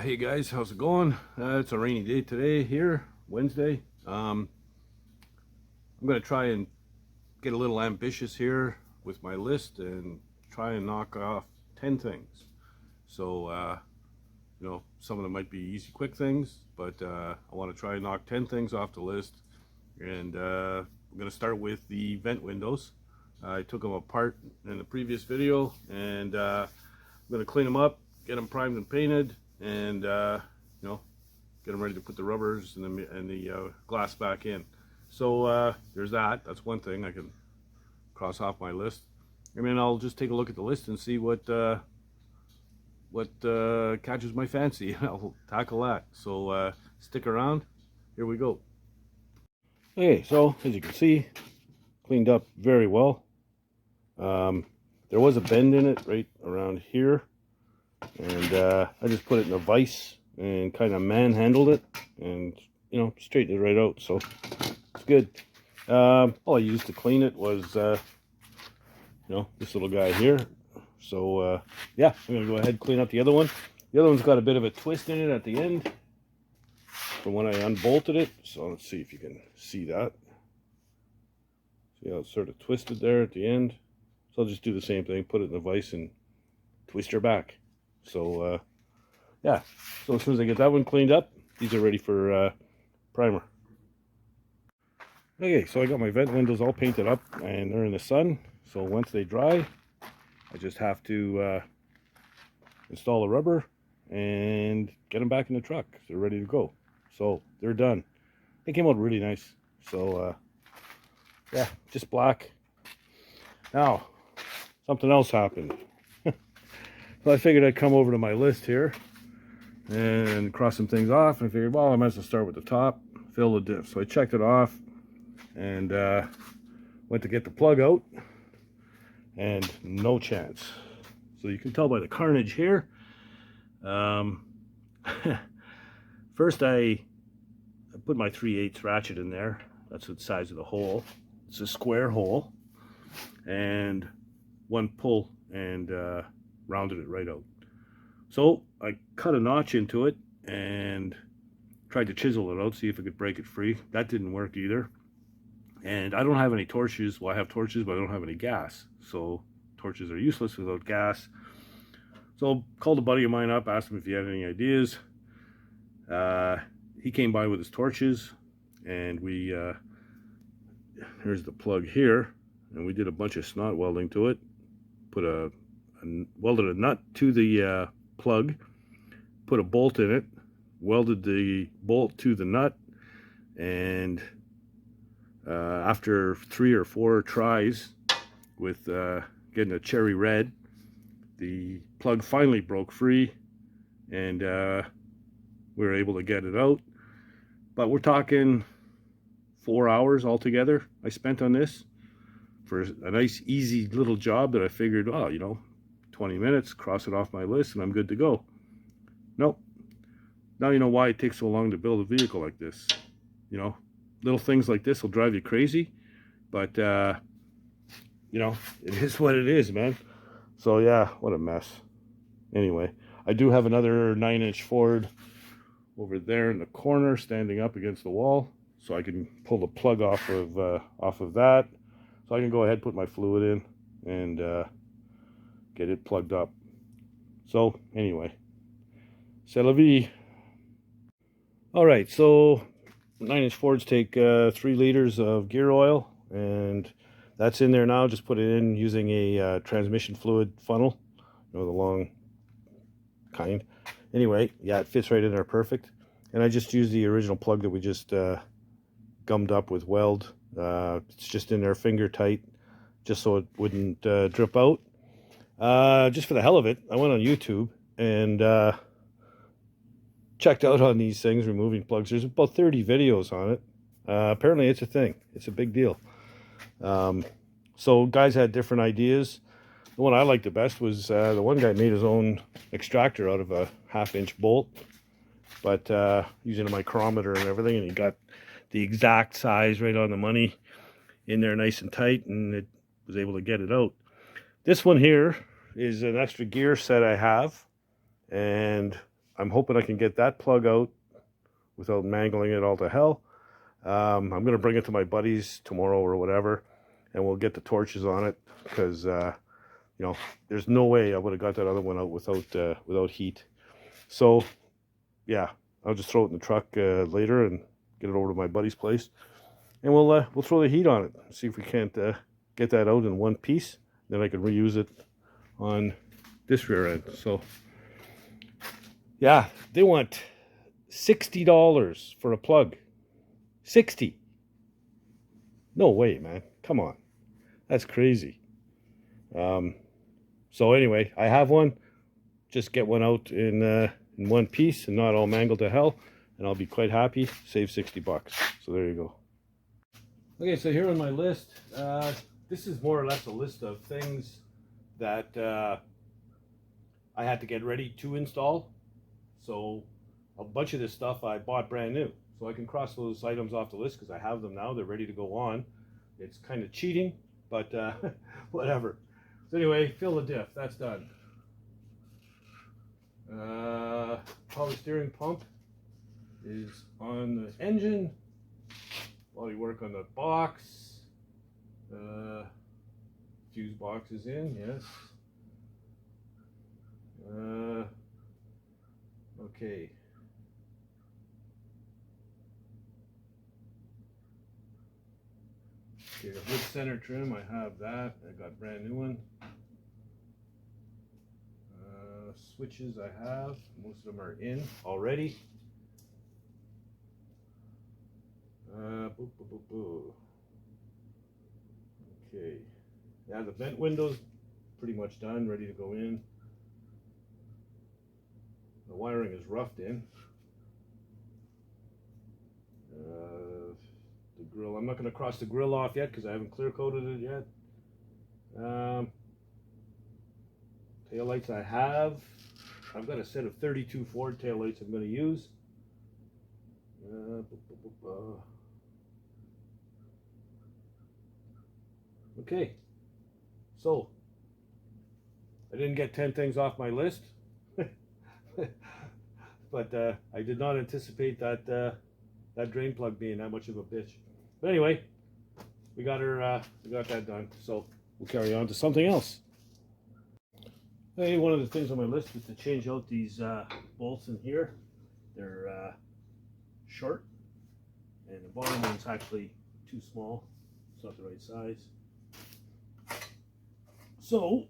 Hey guys, how's it going? It's a rainy day today here, Wednesday. I'm going to try and get a little ambitious here with my list and try and knock off 10 things. So, some of them might be easy, quick things, but I want to try and knock 10 things off the list. And I'm going to start with the vent windows. I took them apart in the previous video, and I'm going to clean them up, get them primed and painted, and get them ready to put the rubbers and the glass back in. So there's that. That's one thing I can cross off my list. I mean, I'll just take a look at the list and see what catches my fancy. I'll tackle that. So stick around. Here we go. Okay, so as you can see, cleaned up very well. There was a bend in it right around here, and I just put it in a vise and kind of manhandled it and straightened it right out, so it's good. All I used to clean it was this little guy here. So yeah, I'm gonna go ahead and clean up the other one. The other one's got a bit of a twist in it at the end from when I unbolted it, so let's see if you can see that. See how it's sort of twisted there at the end? So I'll just do the same thing, put it in a vise and twist her back. So yeah, so as soon as I get that one cleaned up, these are ready for primer. Okay, so I got my vent windows all painted up and they're in the sun. So once they dry, I just have to install the rubber and get them back in the truck. They're ready to go. So they're done. They came out really nice. So yeah, just black. Now, something else happened. So I figured I'd come over to my list here and cross some things off. And I figured, well, I might as well start with the top, fill the diff. So I checked it off and went to get the plug out, and no chance. So you can tell by the carnage here. First I put my 3/8 ratchet in there. That's the size of the hole. It's a square hole, and one pull and rounded it right out. So I cut a notch into it and tried to chisel it out, see if I could break it free. That didn't work either. And I don't have any torches. Well, I have torches, but I don't have any gas. So torches are useless without gas. So called a buddy of mine up, asked him if he had any ideas. He came by with his torches, and we here's the plug here, and we did a bunch of snot welding to it. Put welded a nut to the plug, put a bolt in it, welded the bolt to the nut, and after 3 or 4 tries with getting a cherry red, the plug finally broke free, and we were able to get it out. But we're talking 4 hours altogether I spent on this for a nice easy little job that I figured, oh, 20 minutes, cross it off my list and I'm good to go. Nope. Now you know why it takes so long to build a vehicle like this. Little things like this will drive you crazy, but it is what it is, man. So yeah, what a mess. Anyway, I do have another 9-inch Ford over there in the corner standing up against the wall, so I can pull the plug off of that, so I can go ahead and put my fluid in and get it plugged up. So anyway, c'est la vie. All right, so 9-inch Fords take 3 liters of gear oil, and that's in there now. Just put it in using a transmission fluid funnel, the long kind. Anyway, yeah, it fits right in there perfect. And I just used the original plug that we just gummed up with weld. It's just in there finger tight, just so it wouldn't drip out. Just for the hell of it, I went on YouTube and checked out on these things, removing plugs. There's about 30 videos on it. Apparently it's a thing. It's a big deal. So guys had different ideas. The one I liked the best was the one guy made his own extractor out of a 1/2-inch bolt, but using a micrometer and everything, and he got the exact size right on the money in there nice and tight, and it was able to get it out. This one here is an extra gear set I have, and I'm hoping I can get that plug out without mangling it all to hell. I'm going to bring it to my buddies tomorrow or whatever, and we'll get the torches on it, because you know, there's no way I would have got that other one out without heat. So yeah, I'll just throw it in the truck later and get it over to my buddy's place, and we'll throw the heat on it. See if we can't get that out in one piece. Then I can reuse it on this rear end. So yeah, they want $60 for a plug. 60. No way, man. Come on. That's crazy. So anyway, I have one. Just get one out in one piece and not all mangled to hell, and I'll be quite happy. Save 60 bucks. So there you go. Okay, so here on my list, this is more or less a list of things that I had to get ready to install. So a bunch of this stuff I bought brand new. So I can cross those items off the list because I have them now. They're ready to go on. It's kind of cheating, but whatever. So anyway, fill the diff. That's done. Power steering pump is on the engine. Body work on the box. Fuse box is in, yes. Okay. Okay, the hood center trim, I have that. I got a brand new one. Switches I have, most of them are in already. Okay, yeah, the vent windows pretty much done, ready to go in. The wiring is roughed in. The grill, I'm not going to cross the grill off yet because I haven't clear coated it yet. Taillights I have. I've got a set of 32 Ford taillights I'm going to use. Okay, so I didn't get 10 things off my list, but I did not anticipate that that drain plug being that much of a bitch. But anyway, we got that done. So we'll carry on to something else. Hey, one of the things on my list is to change out these bolts in here. They're short, and the bottom one's actually too small. It's not the right size. So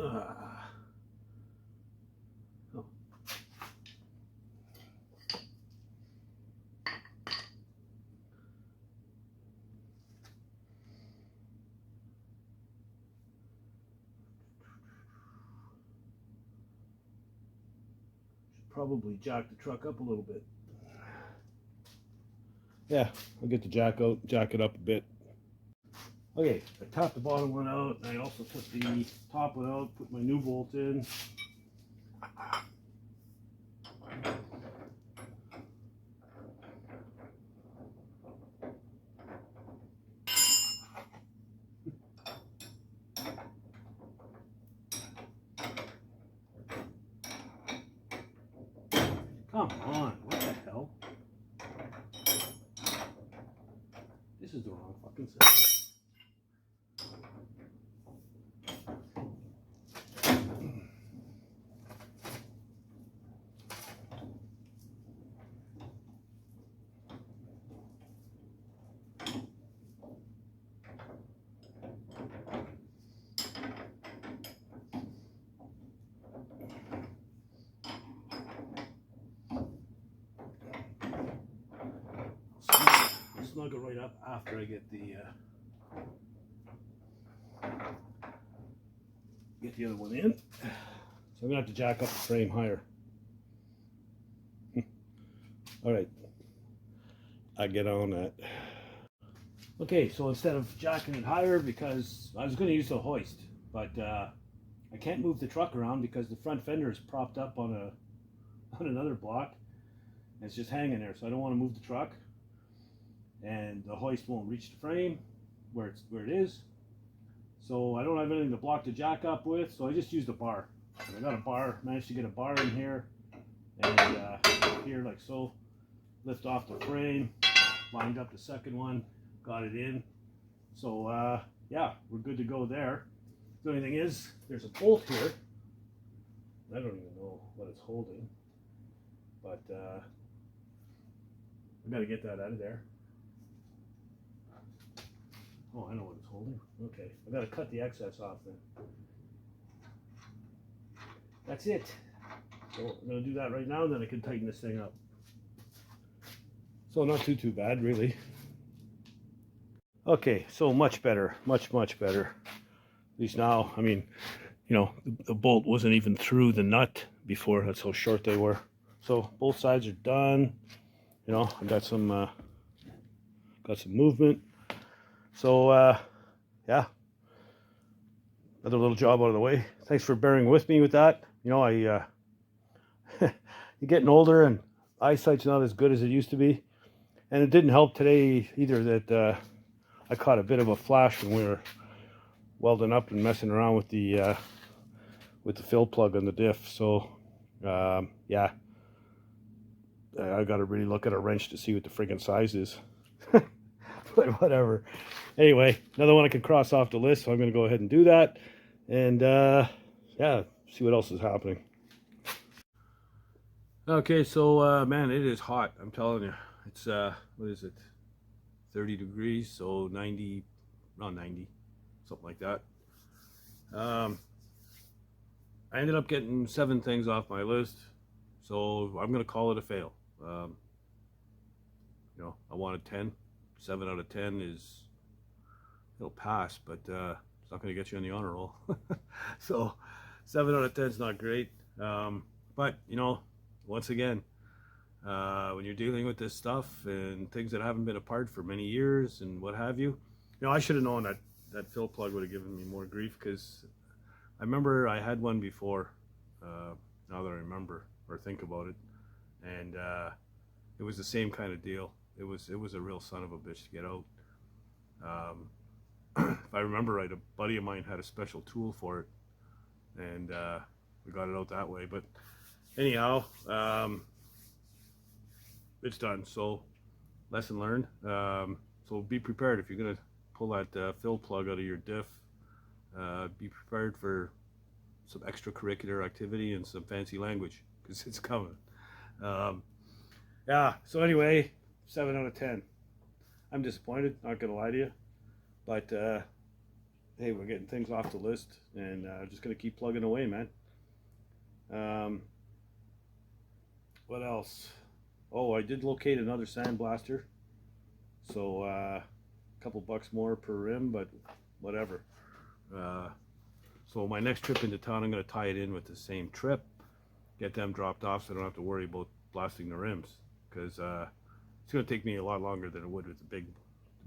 Oh. Should probably jack the truck up a little bit. Yeah, I'll get the jack out, jack it up a bit. Okay, I topped the bottom one out, and I also took the top one out, put my new bolt in. Come on, what the hell? This is the wrong fucking setting. I'll snug it right up after I get the other one in. So I'm gonna have to jack up the frame higher. All right, I get on that. Okay, so instead of jacking it higher, because I was going to use the hoist, but I can't move the truck around because the front fender is propped up on another block, and it's just hanging there. So I don't want to move the truck, and the hoist won't reach the frame where it is. So I don't have anything to block the jack up with, so I just used a bar. And I got a bar, managed to get a bar in here, and here like so, lift off the frame, lined up the second one, got it in. So yeah, we're good to go there. The only thing is, there's a bolt here. I don't even know what it's holding, but I gotta get that out of there. Oh, I know what it's holding. Okay, I gotta cut the excess off then. That's it. So I'm gonna do that right now, then I can tighten this thing up. So not too bad, really. Okay, so much better, much better. At least now, I mean, you know, the bolt wasn't even through the nut before. That's how short they were. So both sides are done. You know, I got some movement. So yeah, another little job out of the way. Thanks for bearing with me with that. You know, you're getting older and eyesight's not as good as it used to be. And it didn't help today either that I caught a bit of a flash when we were welding up and messing around with the fill plug on the diff. So yeah, I got to really look at a wrench to see what the friggin' size is. But whatever. Anyway, another one I could cross off the list, so I'm going to go ahead and do that. And yeah, see what else is happening. Okay, so man, it is hot. I'm telling you, it's what is it? 30 degrees, so 90, around 90, something like that. I ended up getting 7 things off my list, so I'm gonna call it a fail. You know, I wanted 10. 7 out of 10 is, it'll pass, but it's not gonna get you on the honor roll. So 7 out of 10 is not great, but you know, once again, when you're dealing with this stuff and things that haven't been apart for many years and what have you, you know, I should have known that fill plug would have given me more grief, because I remember I had one before, now that I remember or think about it, and it was the same kind of deal. It was a real son of a bitch to get out. If I remember right, a buddy of mine had a special tool for it, and we got it out that way. But anyhow, it's done. So lesson learned. So be prepared if you're gonna pull that fill plug out of your diff. Be prepared for some extracurricular activity and some fancy language, because it's coming. Yeah, so anyway, 7 out of 10. I'm disappointed, not gonna lie to you, but hey, we're getting things off the list, and just gonna keep plugging away, man. What else? Oh, I did locate another sandblaster, so a couple bucks more per rim, but whatever. So my next trip into town, I'm gonna tie it in with the same trip, get them dropped off, so I don't have to worry about blasting the rims, because it's gonna take me a lot longer than it would with the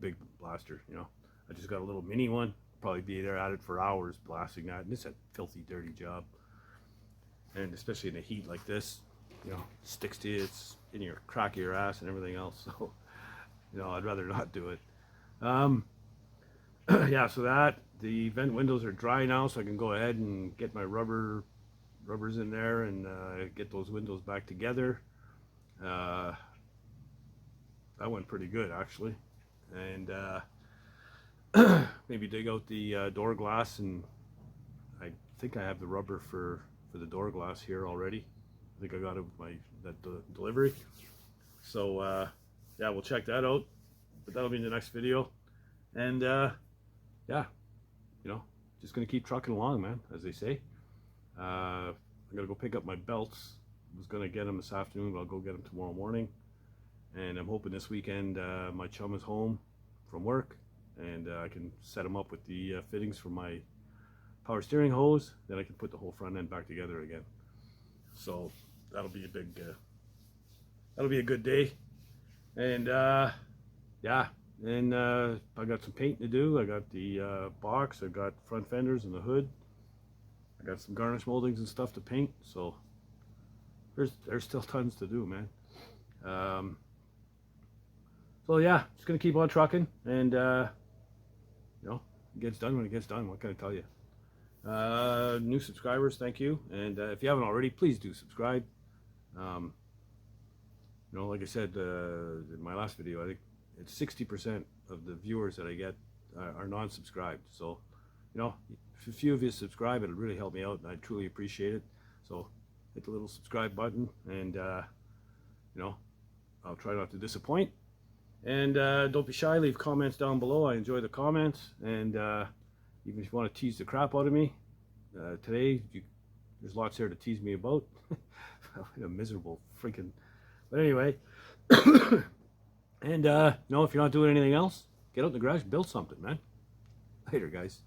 big blaster. You know, I just got a little mini one. Probably be there at it for hours blasting that, and it's a filthy, dirty job. And especially in the heat like this, you know, sticks to you, it's in your crack of your ass and everything else. So, you know, I'd rather not do it. Yeah, so that the vent windows are dry now, so I can go ahead and get my rubbers in there and get those windows back together. That went pretty good actually, and maybe dig out the door glass, and I think I have the rubber for the door glass here already. I think I got it with that delivery. So yeah, we'll check that out, but that'll be in the next video. And yeah, you know, just gonna keep trucking along, man, as they say. I'm gonna go pick up my belts. I was gonna get them this afternoon, but I'll go get them tomorrow morning. And I'm hoping this weekend my chum is home from work, and I can set them up with the fittings for my power steering hose. Then I can put the whole front end back together again. So that'll be a good day. And yeah, and I got some painting to do. I got the box, I got front fenders and the hood. I got some garnish moldings and stuff to paint. So there's still tons to do, man. So yeah, just gonna keep on trucking, and you know, it gets done when it gets done. What can I tell you? New subscribers, thank you, and if you haven't already, please do subscribe. You know, like I said in my last video, I think it's 60% of the viewers that I get are non-subscribed. So, you know, if a few of you subscribe, it'll really help me out, and I truly appreciate it. So hit the little subscribe button, and you know, I'll try not to disappoint. And don't be shy, leave comments down below. I enjoy the comments, and even if you want to tease the crap out of me today, there's lots there to tease me about. I'm a miserable freaking, but anyway. And you know, if you're not doing anything else, get out in the garage, build something, man. Later, guys.